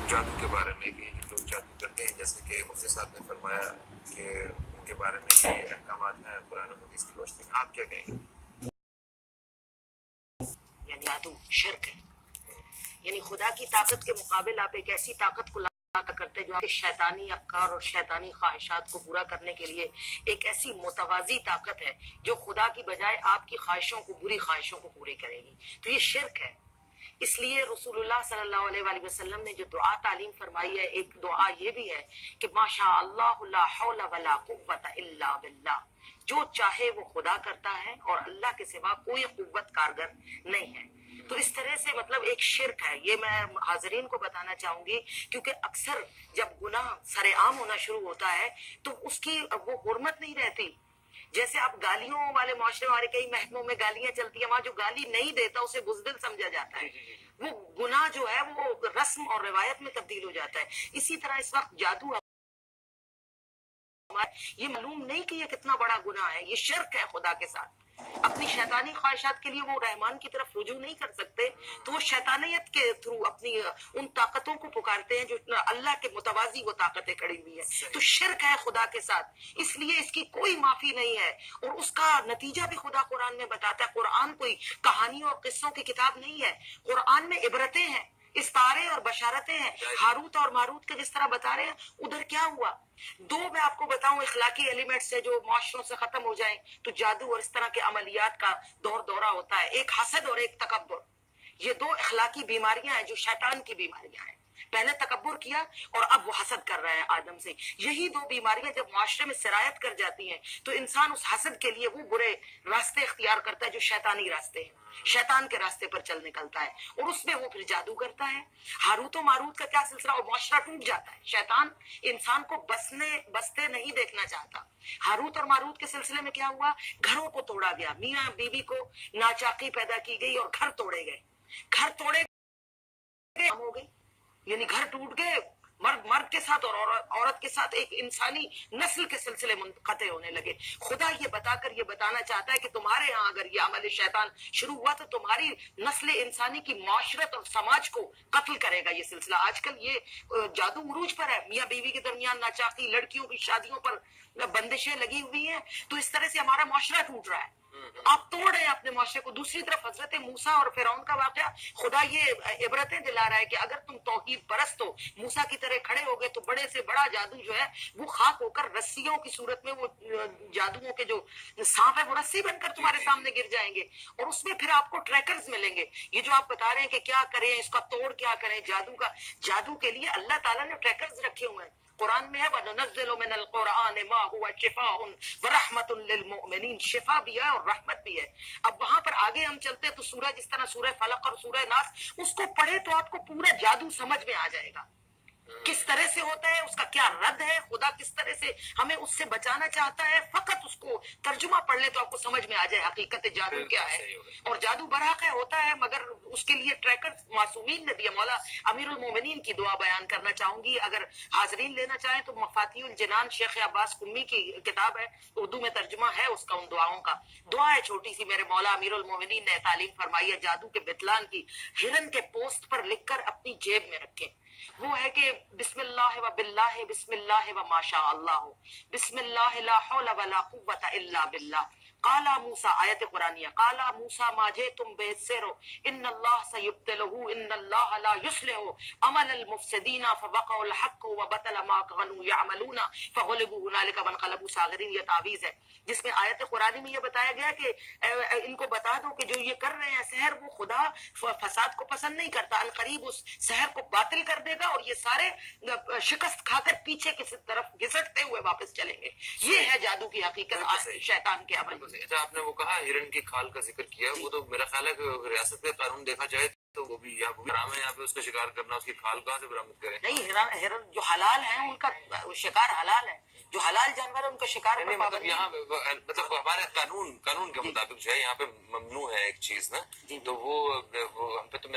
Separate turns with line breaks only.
جادو کے بارے میں کہ لوگ جادو کرتے ہیں، جیسے کہ مفتی صاحب نے فرمایا کہ ان کے بارے میں یہ احکامات ہیں قرآن و حدیث کی روشنی میں، آپ کیا کہیں گے؟
یعنی جادو شرک ہے، یعنی خدا کی طاقت کے مقابل آپ ایک ایسی طاقت کو کرتے جو آپ کے شیطانی افکار اور شیطانی خواہشات کو پورا کرنے کے لیے ایک ایسی متوازی طاقت ہے جو خدا کی بجائے آپ کی خواہشوں کو، بری خواہشوں کو پوری کرے گی، تو یہ شرک ہے۔ اس لیے رسول اللہ صلی اللہ علیہ وآلہ وسلم نے جو دعا تعلیم فرمائی ہے، ایک دعا یہ بھی ہے کہ ماشاء اللہ لا حول ولا قوت الا باللہ، جو چاہے وہ خدا کرتا ہے اور اللہ کے سوا کوئی قوت کارگر نہیں ہے۔ تو اس طرح سے مطلب ایک شرک ہے، یہ میں حاضرین کو بتانا چاہوں گی، کیونکہ اکثر جب گناہ سر عام ہونا شروع ہوتا ہے تو اس کی وہ حرمت نہیں رہتی۔ جیسے آپ گالیوں والے معاشرے، ہمارے کئی محکموں میں گالیاں چلتی ہیں، وہاں جو گالی نہیں دیتا اسے بزدل سمجھا جاتا ہے، وہ گناہ جو ہے وہ رسم اور روایت میں تبدیل ہو جاتا ہے۔ اسی طرح اس وقت جادو، یہ معلوم نہیں کہ یہ کتنا بڑا گناہ ہے، یہ شرک ہے خدا کے ساتھ۔ اپنی شیطانی خواہشات کے لیے وہ رحمان کی طرف رجوع نہیں کر سکتے، تو وہ شیطانیت کے تھرو اپنی ان طاقتوں کو پکارتے ہیں جو اللہ کے متوازی وہ طاقتیں کھڑی ہوئی ہیں، تو شرک ہے خدا کے ساتھ، اس لیے اس کی کوئی معافی نہیں ہے، اور اس کا نتیجہ بھی خدا قرآن میں بتاتا ہے۔ قرآن کوئی کہانیوں اور قصوں کی کتاب نہیں ہے، قرآن میں عبرتیں ہیں، استارے اور بشارتیں ہیں۔ ہاروت اور ماروت کے جس طرح بتا رہے ہیں، ادھر کیا ہوا؟ دو میں آپ کو بتاؤں اخلاقی ایلیمنٹ سے جو معاشروں سے ختم ہو جائیں تو جادو اور اس طرح کے عملیات کا دورہ ہوتا ہے، ایک حسد اور ایک تکبر۔ یہ دو اخلاقی بیماریاں ہیں جو شیطان کی بیماریاں ہیں۔ پہلے تکبر کیا اور اب وہ حسد کر رہا ہے آدم سے۔ یہی دو بیماریاں جب معاشرے میں سرایت کر جاتی ہیں تو انسان اس حسد کے لیے وہ برے راستے اختیار کرتا ہے جو شیطانی راستے ہیں، شیطان کے راستے پر چل نکلتا ہے، اور اس میں وہ پھر جادو کرتا ہے۔ ہاروت و ماروت کا کیا سلسلہ، اور معاشرہ ٹوٹ جاتا ہے۔ شیطان انسان کو بستے نہیں دیکھنا چاہتا۔ ہاروت اور ماروت کے سلسلے میں کیا ہوا؟ گھروں کو توڑا گیا، میاں بیوی کو ناچاقی پیدا کی گئی اور گھر توڑے گئے، گھر توڑے ہو گئی، یعنی گھر ٹوٹ گئے، مرد کے ساتھ اور عورت کے ساتھ ایک انسانی نسل کے سلسلے منقطع ہونے لگے۔ خدا یہ بتا کر یہ بتانا چاہتا ہے کہ تمہارے ہاں اگر یہ عمل شیطان شروع ہوا تو تمہاری نسل انسانی کی معاشرت اور سماج کو قتل کرے گا یہ سلسلہ۔ آج کل یہ جادو عروج پر ہے، میاں بیوی کے درمیان ناچاقی، لڑکیوں کی شادیوں پر بندشیں لگی ہوئی ہیں، تو اس طرح سے ہمارا معاشرہ ٹوٹ رہا ہے۔ آپ توڑ رہے ہیں اپنے معاشرے کو۔ دوسری طرف حضرت موسیٰ اور فرعون کا واقعہ، خدا یہ عبرتیں دلا رہا ہے کہ اگر تم توحید پرست ہو، موسیٰ کی طرح کھڑے ہو گئے تو بڑے سے بڑا جادو جو ہے وہ خاک ہو کر رسیوں کی صورت میں، وہ جادوؤں کے جو سانپ ہے وہ رسی بن کر تمہارے سامنے گر جائیں گے، اور اس میں پھر آپ کو ٹریکرز ملیں گے۔ یہ جو آپ بتا رہے ہیں کہ کیا کریں، اس کا توڑ کیا کریں، جادو کے لیے اللہ تعالیٰ نے ٹریکرز رکھے ہوئے ہیں۔ قرآن میں ہے وَنُنَزِّلُ مِنَ الْقُرْآنِ مَا هُوَ شِفَاءٌ وَرَحْمَةٌ لِّلْمُؤْمِنِينَ، شفا بھی ہے اور رحمت بھی ہے۔ اب وہاں پر آگے ہم چلتے تو سورہ، جس طرح سورہ فلق اور سورہ ناس، اس کو پڑھے تو آپ کو پورا جادو سمجھ میں آ جائے گا، کس طرح سے ہوتا ہے، اس کا کیا رد ہے، خدا کس طرح سے ہمیں اس سے بچانا چاہتا ہے۔ فقط اس کو ترجمہ پڑھ لے تو آپ کو سمجھ میں آ جائے حقیقت جادو کیا ہے۔ اور جادو برحق ہوتا ہے، مگر اس کے لیے ٹریکر معصومین نے دیا۔ مولا امیر المومنین کی دعا بیان کرنا چاہوں گی، اگر حاضرین لینا چاہیں تو مفاتیح الجنان شیخ عباس قمی کی کتاب ہے، اردو میں ترجمہ ہے اس کا، ان دعاؤں کا۔ دعا ہے چھوٹی سی، میرے مولا امیر المومنین نے تعلیم فرمائی ہے جادو کے بطلان کی، ہرن کے پوسٹ پر لکھ کر اپنی جیب میں رکھیں۔ وہ ہے کہ بسم اللہ و باللہ، بسم اللہ و ماشاء اللہ، بسم اللہ لا حول ولا قوت الا باللہ۔ قال موسیٰ، آیت قرآنیہ، قال موسیٰ ما جئتم بالسحر ان اللہ سیبطلہ ان اللہ لا یصلح عمل المفسدین فوقع الحق وبطل ما كانوا يعملون فغلبوا هنالك وانقلبوا صاغرین۔ یہ تعویذ ہے جس میں آیت قرآنی میں یہ بتایا گیا کہ ان کو بتا دو کہ جو یہ کر رہے ہیں سحر، وہ خدا فساد کو پسند نہیں کرتا، عنقریب اس سحر کو باطل کر دے گا، اور یہ سارے شکست کھا کر پیچھے کی طرف گھسٹتے ہوئے واپس چلیں گے۔ یہ ہے جادو کی حقیقت، شیطان کے عمل۔
اچھا، آپ نے وہ کہا ہرن کی کھال کا ذکر کیا، وہ تو میرا خیال ہے کہ ریاست کا قانون دیکھا جائے تو وہ بھی یہاں حرام ہے، یہاں پہ اس کا شکار کرنا، اس کی کھال کہاں سے برآمد کریں؟
نہیں، ہرن جو حلال ہیں ان کا شکار حلال ہے، جو حلال جانور ہے ان کا شکار پر
مطلب یہاں مطلب ہمارے قانون کے مطابق جو ہے یہاں پہ ممنوع ہے ایک چیز نا، تو وہ ہم پہ تو